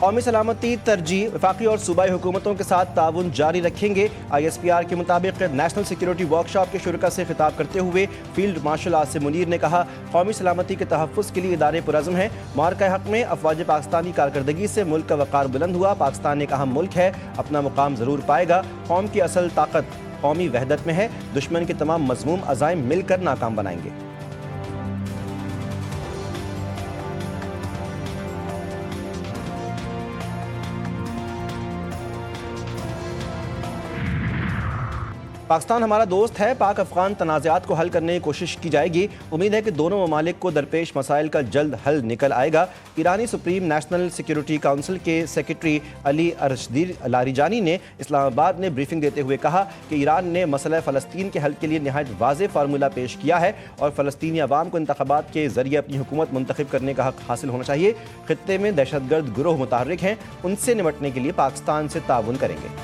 कौमी सलामती तरजीह वफाकी और सूबाई हुकूमतों के साथ ताउन जारी रखेंगे। ISPR के मुताबिक नेशनल सिक्योरिटी वर्कशॉप के शुरा से खिताब करते हुए फील्ड मार्शल आसिम मुनीर ने कहा, कौमी सलामती के तहफ़्फ़ुज़ के लिए इदारे पुरज़्म हैं। मार्का हक़ में अफवाज पाकिस्तानी कारकर्दगी से मुल्क का वक़ार बुलंद हुआ। पाकिस्तान एक अहम मुल्क है, अपना मुकाम ज़रूर पाएगा। कौम की असल ताकत कौमी वहदत में है। दुश्मन के तमाम मज़मूम अज़ाइम मिलकर नाकाम बनाएंगे। पाकिस्तान हमारा दोस्त है। पाक अफगान तनाज़ात को हल करने की कोशिश की जाएगी। उम्मीद है कि दोनों ममालिक को दरपेश मसाइल का जल्द हल निकल आएगा। ईरानी सुप्रीम नेशनल सिक्योरिटी काउंसिल के सेक्रेटरी अली अरशदी लारीजानी ने इस्लामाबाद में ब्रीफिंग देते हुए कहा कि ईरान ने मसला फ़लस्तीन के हल के लिए नहायत वाज़ेह फार्मूला पेश किया है और फ़लस्तीनी अवाम को इंतख़ाबात के ज़रिए अपनी हुकूमत मुंतखब करने का हक़ हासिल होना चाहिए। ख़ित्ते में दहशतगर्द गिरोह मुतहर्रिक हैं, उनसे निपटने के लिए पाकिस्तान से ताउन करेंगे।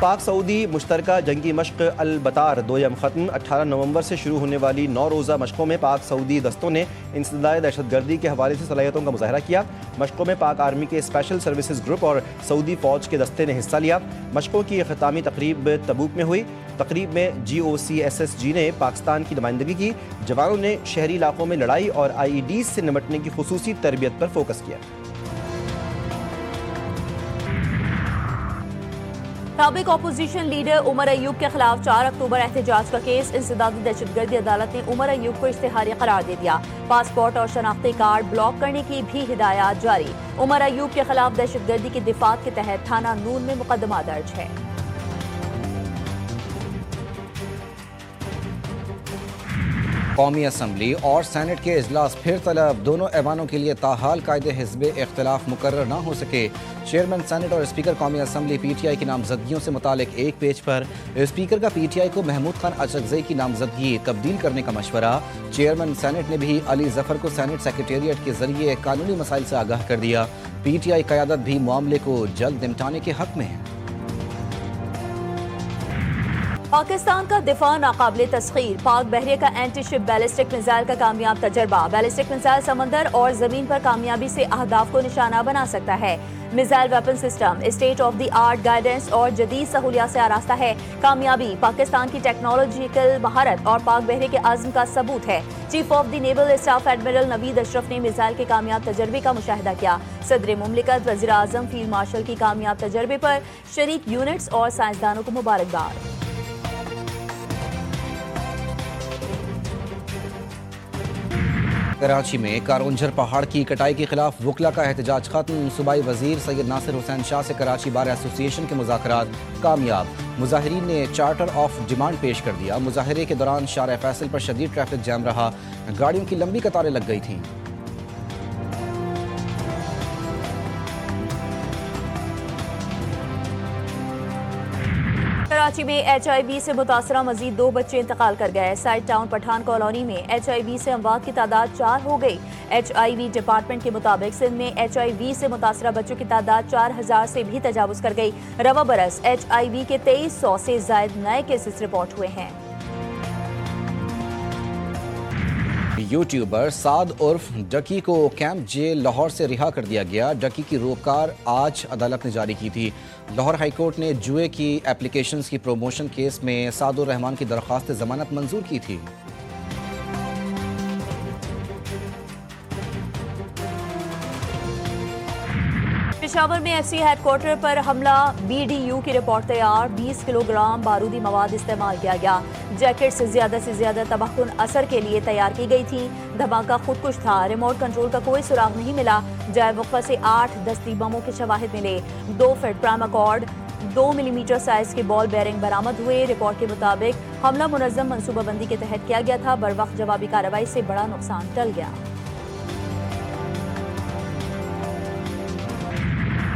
पाक सऊदी मुश्तरका जंगी मश्क अल बतार 2 ख़त्म। 18 नवंबर से शुरू होने वाली 9 रोज़ा मशकों में पाक सऊदी दस्तों ने इंसदाद दहशतगर्दी के हवाले से सलाहियतों का मुजाहरा किया। मशकों में पाक आर्मी के स्पेशल सर्विसेज ग्रुप और सऊदी फ़ौज के दस्ते ने हिस्सा लिया। मशकों की ख़ितामी तकरीब तबूक में हुई। तकरीब में GOCSSG ने पाकिस्तान की नुमाइंदगी की। जवानों ने शहरी इलाकों में लड़ाई और IEDs से निपटने की खुसूसी तरबियत पर फोकस किया। साबिक अपोजिशन लीडर उमर अयूब के खिलाफ 4 अक्टूबर एहतजाज का केस। इंसदादी दहशतगर्दी अदालत ने उमर अयूब को इश्तिहारी करार दे दिया। पासपोर्ट और शनाख्ती कार्ड ब्लॉक करने की भी हिदायत जारी। उमर अयूब के खिलाफ दहशतगर्दी की दिफात के तहत थाना नून में मुकदमा दर्ज है। कौमी असम्बली और सेनेट के इजलास फिर तलब। दोनों ऐवानों के लिए ताहाल कायदे हिज़्ब इख्तिलाफ मुकर्रर ना हो सके। चेयरमैन सेनेट और स्पीकर कौमी असम्बली PTI की नामजदगियों से मुतालिक एक पेज पर स्पीकर का PTI को महमूद खान अचकज़ई की नामजदगी तब्दील करने का मशवरा। चेयरमैन सेनेट ने भी अली जफर को सेनेट सेक्रेटेरिएट के जरिए कानूनी मसाइल से आगाह कर दिया। PTI क़यादत भी मामले को जल्द निपटाने के हक में है। पाकिस्तान का दिफा नाकाबिले तस्खीर। पाक बहरिया का एंटी शिप बैलिस्टिक मिसाइल का कामयाब तजर्बा। बैलिस्टिक मिसाइल समंदर और जमीन पर कामयाबी से अहदाफ को निशाना बना सकता है। Missile weapon system state of the art guidance और जदीद सहूलियात से आरास्ता है। कामयाबी पाकिस्तान की टेक्नोलॉजिकल महारत और पाक बहरे के आज़म का सबूत है। Chief of the naval staff admiral Naveed Ashraf ने मिसाइल के कामयाब तजर्बे का मुशाहिदा किया। सदर मुमलिकत वज़ीर आज़म फील्ड मार्शल की कामयाब तजर्बे पर शरीक यूनिट्स और साइंसदानों को मुबारकबाद। कराची में कारोंझर पहाड़ की कटाई के खिलाफ वकला का एहतजाज खत्म। सूबाई वजीर सैयद नासिर हुसैन शाह से कराची बार एसोसिएशन के मुज़ाकरात कामयाब। मुजाहिरीन ने चार्टर ऑफ डिमांड पेश कर दिया। मुजाहरे के दौरान शार फैसल पर शदीद ट्रैफिक जैम रहा। गाड़ियों की लंबी कतारें लग गई थीं। कराची में HIV से मुतासरा मजीद 2 बच्चे इंतकाल कर गए। साइड टाउन पठान कॉलोनी में HIV से अमवात की तादाद 4 हो गई। HIV डिपार्टमेंट के मुताबिक सिंध में HIV से मुतासरा बच्चों की तादाद 4000 से भी तजावुज कर गई। रवा बरस HIV के 2300 से जायद नए केसेस रिपोर्ट हुए हैं। यूट्यूबर साद उर्फ डकी को कैंप जेल लाहौर से रिहा कर दिया गया। डकी की रोककार आज अदालत ने जारी की थी। लाहौर हाईकोर्ट ने जुए की एप्लीकेशंस की प्रमोशन केस में सादुर रहमान की दरख्वास्त जमानत मंजूर की थी। पेशावर में FC हेडक्वार्टर पर हमला। BDU की रिपोर्ट तैयार। 20 किलोग्राम बारूदी मवाद इस्तेमाल किया गया। जैकेट से ज्यादा तबाहकुन असर के लिए तैयार की गई थी। धमाका खुदकुश था। रिमोट कंट्रोल का कोई सुराग नहीं मिला। जाए वक्फा से 8 दस्ती बमों के शवाहिद मिले। 2 फीट प्रामाकॉर्ड 2 मिलीमीटर साइज के बॉल बेयरिंग बरामद हुए। रिपोर्ट के मुताबिक हमला मुनज़्ज़म मनसूबाबंदी के तहत किया गया था। बर वक्त जवाबी कार्रवाई से बड़ा नुकसान टल गया।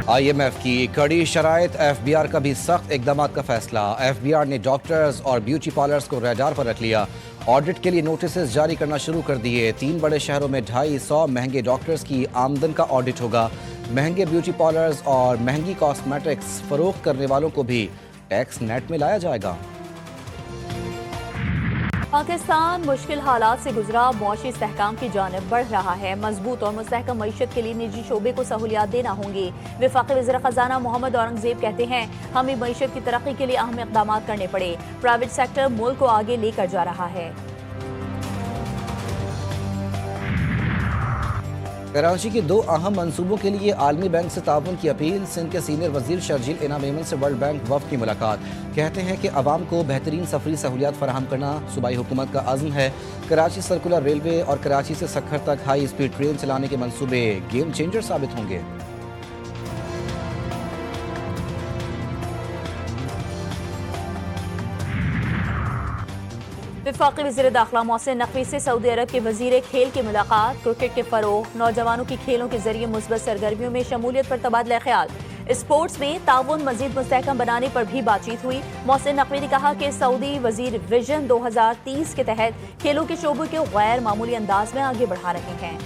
IMF की कड़ी शराइत। FBR का भी सख्त इकदाम का फैसला। FBR ने डॉक्टर्स और ब्यूटी पार्लर्स को रडार पर रख लिया। ऑडिट के लिए नोटिस जारी करना शुरू कर दिए। 3 बड़े शहरों में 250 महंगे डॉक्टर्स की आमदन का ऑडिट होगा। महंगे ब्यूटी पार्लर्स और महंगी कॉस्मेटिक्स फरोख्त करने वालों को भी टैक्स नेट में लाया जाएगा। पाकिस्तान मुश्किल हालात से गुजरा मुआशी इस्तेहकाम की जानिब बढ़ रहा है। मजबूत और मुस्तहकम मईशत के लिए निजी शोबे को सहूलियात देना होंगी। वफाकी वज़ीर ख़जाना मोहम्मद औरंगज़ेब कहते हैं हमें मईशत की तरक्की के लिए अहम इक़दाम करने पड़े। प्राइवेट सेक्टर मुल्क को आगे लेकर जा रहा है। कराची के 2 अहम मंसूबों के लिए आलमी बैंक से ताउन की अपील। सिंध के सीनियर वजीर शर्जील इनाम मेमन से वर्ल्ड बैंक वफ़द की मुलाकात। कहते हैं कि अवाम को बेहतरीन सफरी सहूलियात फराहम करना सूबाई हुकूमत का अज़्म है। कराची सर्कुलर रेलवे और कराची से सक्खर तक हाई स्पीड ट्रेन चलाने के मंसूबे गेम चेंजर साबित होंगे। वफाकी वज़ीर दाखिला मोहसिन नकवी से सऊदी अरब के वज़ीर खेल की मुलाकात। क्रिकेट के फ़रोग़, नौजवानों की खेलों के जरिए मुस्बत सरगर्मियों में शमूलियत पर तबादला ख्याल। स्पोर्ट्स में ताउन मज़ीद मुस्तहकम बनाने पर भी बातचीत हुई। मोहसिन नकवी ने कहा कि सऊदी वज़ीर विजन 2030 के तहत खेलों के शोबे को गैर मामूली अंदाज में आगे बढ़ा रहे हैं।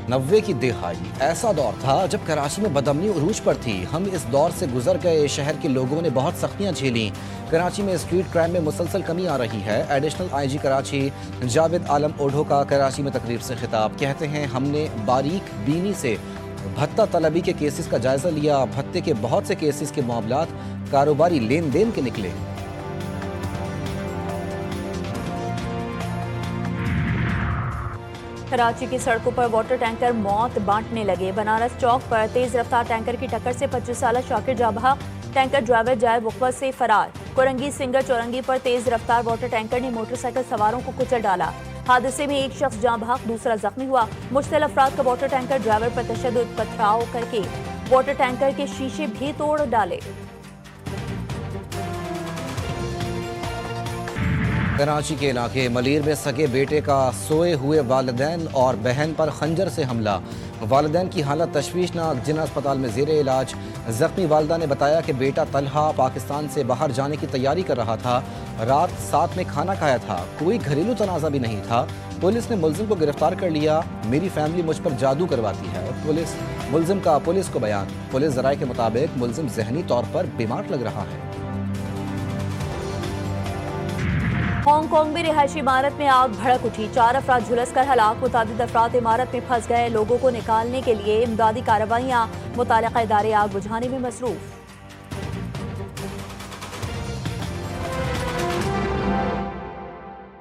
90 की दिहाई ऐसा दौर था जब कराची में बदअमनी उरूज पर थी। हम इस दौर से गुजर गए। शहर के लोगों ने बहुत सख्तियां झेली। कराची में स्ट्रीट क्राइम में मुसलसल कमी आ रही है। एडिशनल IG कराची जावेद आलम ओढ़ो का कराची में तकरीर से खिताब। कहते हैं हमने बारीक बीनी से भत्ता तलबी के केसेस का जायजा लिया। भत्ते के बहुत से केसेस के मामलात कारोबारी लेन देन के निकले। कराची की सड़कों पर वाटर टैंकर मौत बांटने लगे। बनारस चौक पर तेज रफ्तार टैंकर की टक्कर से 25 साल शाकिर जाबहा, टैंकर ड्राइवर जायब वक़्वत से फरार। कोरंगी सिंगर चौरंगी पर तेज रफ्तार वाटर टैंकर ने मोटरसाइकिल सवारों को कुचल डाला। हादसे में एक शख्स जाँ बहक, दूसरा जख्मी हुआ। मुश्तल अफराद का वाटर टैंकर ड्राइवर पर तशद्दुद, पथराव करके वाटर टैंकर के शीशे भी तोड़ डाले। कराची के इलाके मलीर में सगे बेटे का सोए हुए वालिदैन और बहन पर खंजर से हमला। वालिदैन की हालत तशवीशनाक, जिला अस्पताल में ज़ेरे इलाज। जख्मी वालिदा ने बताया कि बेटा तलहा पाकिस्तान से बाहर जाने की तैयारी कर रहा था। रात साथ में खाना खाया था। कोई घरेलू तनाज़ा भी नहीं था। पुलिस ने मुलजिम को गिरफ्तार कर लिया। मेरी फैमिली मुझ पर जादू करवाती है। पुलिस मुलजिम का पुलिस को बयान। पुलिस ज़राए के मुताबिक मुलजिम जहनी तौर पर बीमार लग रहा है। हांगकांग में रिहायशी इमारत में आग भड़क उठी। 4 अफराद झुलस कर हलाक। मुतादिद अफराद इमारत में फंस गए। लोगों को निकालने के लिए इमदादी कार्रवाइयाँ। मुताल्लिका इदारे आग बुझाने में मसरूफ।